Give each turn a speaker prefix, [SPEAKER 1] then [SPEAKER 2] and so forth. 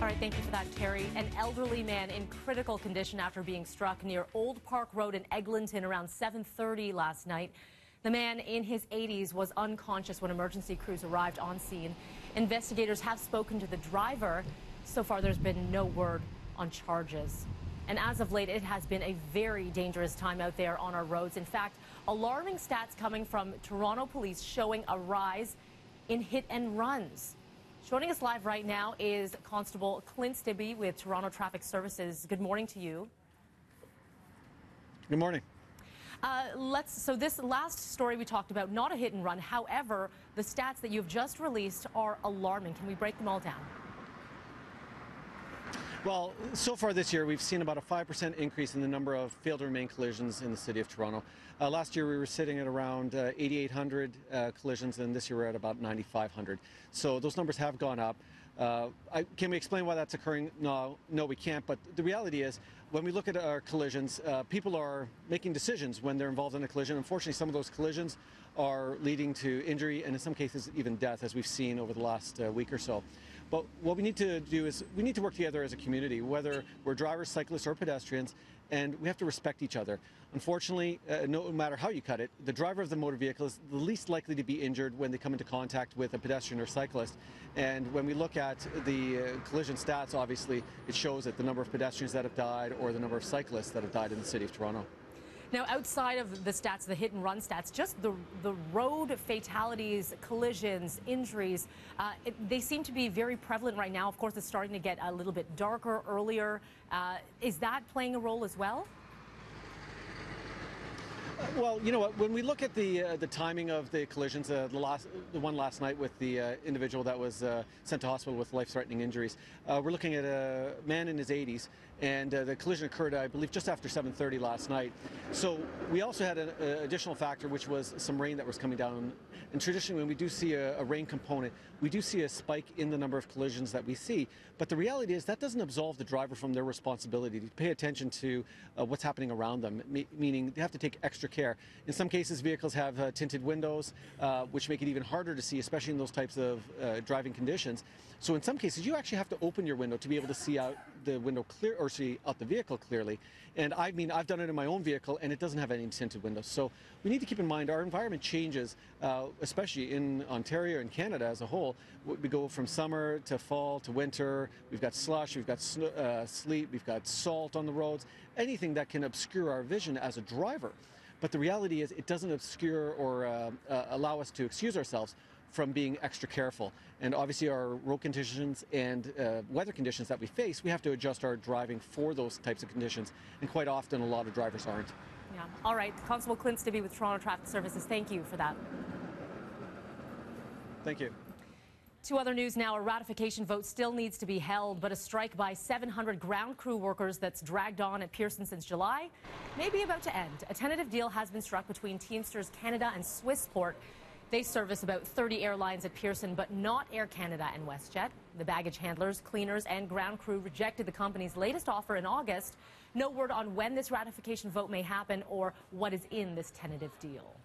[SPEAKER 1] All right, thank you for that, Terry. An elderly man in critical condition after being struck near Old Park Road in Eglinton around 7:30 last night. The man in his 80s was unconscious when emergency crews arrived on scene. Investigators have spoken to the driver. So far, there's been no word on charges. And as of late, it has been a very dangerous time out there on our roads. In fact, alarming stats coming from Toronto police showing a rise in hit and runs. Joining us live right now is Constable Clint Stibbe with Toronto Traffic Services. Good morning to you.
[SPEAKER 2] Good morning.
[SPEAKER 1] So this last story we talked about, not a hit and run. However, the stats that you've just released are alarming. Can we break them all down?
[SPEAKER 2] Well, so far this year, we've seen about a 5% increase in the number of failed to remain collisions in the city of Toronto. Last year, we were sitting at around 8,800 collisions, and this year we're at about 9,500. So those numbers have gone up. Can we explain why that's occurring? No, we can't. But the reality is, when we look at our collisions, people are making decisions when they're involved in a collision. Unfortunately, some of those collisions are leading to injury and in some cases even death, as we've seen over the last week or so. But what we need to do is we need to work together as a community, whether we're drivers, cyclists, or pedestrians, and we have to respect each other. Unfortunately, no matter how you cut it, the driver of the motor vehicle is the least likely to be injured when they come into contact with a pedestrian or cyclist. And when we look at the collision stats, obviously, it shows that the number of pedestrians that have died or the number of cyclists that have died in the city of Toronto.
[SPEAKER 1] Now, outside of the stats, the hit and run stats, just the road fatalities, collisions, injuries, they seem to be very prevalent right now. Of course, it's starting to get a little bit darker earlier. Is that playing a role as well?
[SPEAKER 2] Well, you know what, when we look at the timing of the collisions, the one last night with the individual that was sent to hospital with life-threatening injuries, we're looking at a man in his 80s, and the collision occurred, I believe, just after 7:30 last night. So we also had an additional factor, which was some rain that was coming down. And traditionally, when we do see a rain component, we do see a spike in the number of collisions that we see. But the reality is that doesn't absolve the driver from their responsibility to pay attention to what's happening around them, meaning they have to take extra care. In some cases, vehicles have tinted windows, which make it even harder to see, especially in those types of driving conditions. So in some cases, you actually have to open your window to be able to see out the window clear, or see out the vehicle clearly. And I mean, I've done it in my own vehicle, and it doesn't have any tinted windows. So we need to keep in mind our environment changes, especially in Ontario and Canada as a whole. We go from summer to fall to winter. We've got slush, we've got sleet, we've got salt on the roads, anything that can obscure our vision as a driver. But the reality is it doesn't obscure or allow us to excuse ourselves from being extra careful. And obviously our road conditions and weather conditions that we face, we have to adjust our driving for those types of conditions. And quite often a lot of drivers aren't.
[SPEAKER 1] Yeah. All right. Constable Clint Stibbe with Toronto Traffic Services, thank you for that.
[SPEAKER 2] Thank you.
[SPEAKER 1] To other news now, a ratification vote still needs to be held, but a strike by 700 ground crew workers that's dragged on at Pearson since July may be about to end. A tentative deal has been struck between Teamsters Canada and Swissport. They service about 30 airlines at Pearson, but not Air Canada and WestJet. The baggage handlers, cleaners, and ground crew rejected the company's latest offer in August. No word on when this ratification vote may happen or what is in this tentative deal.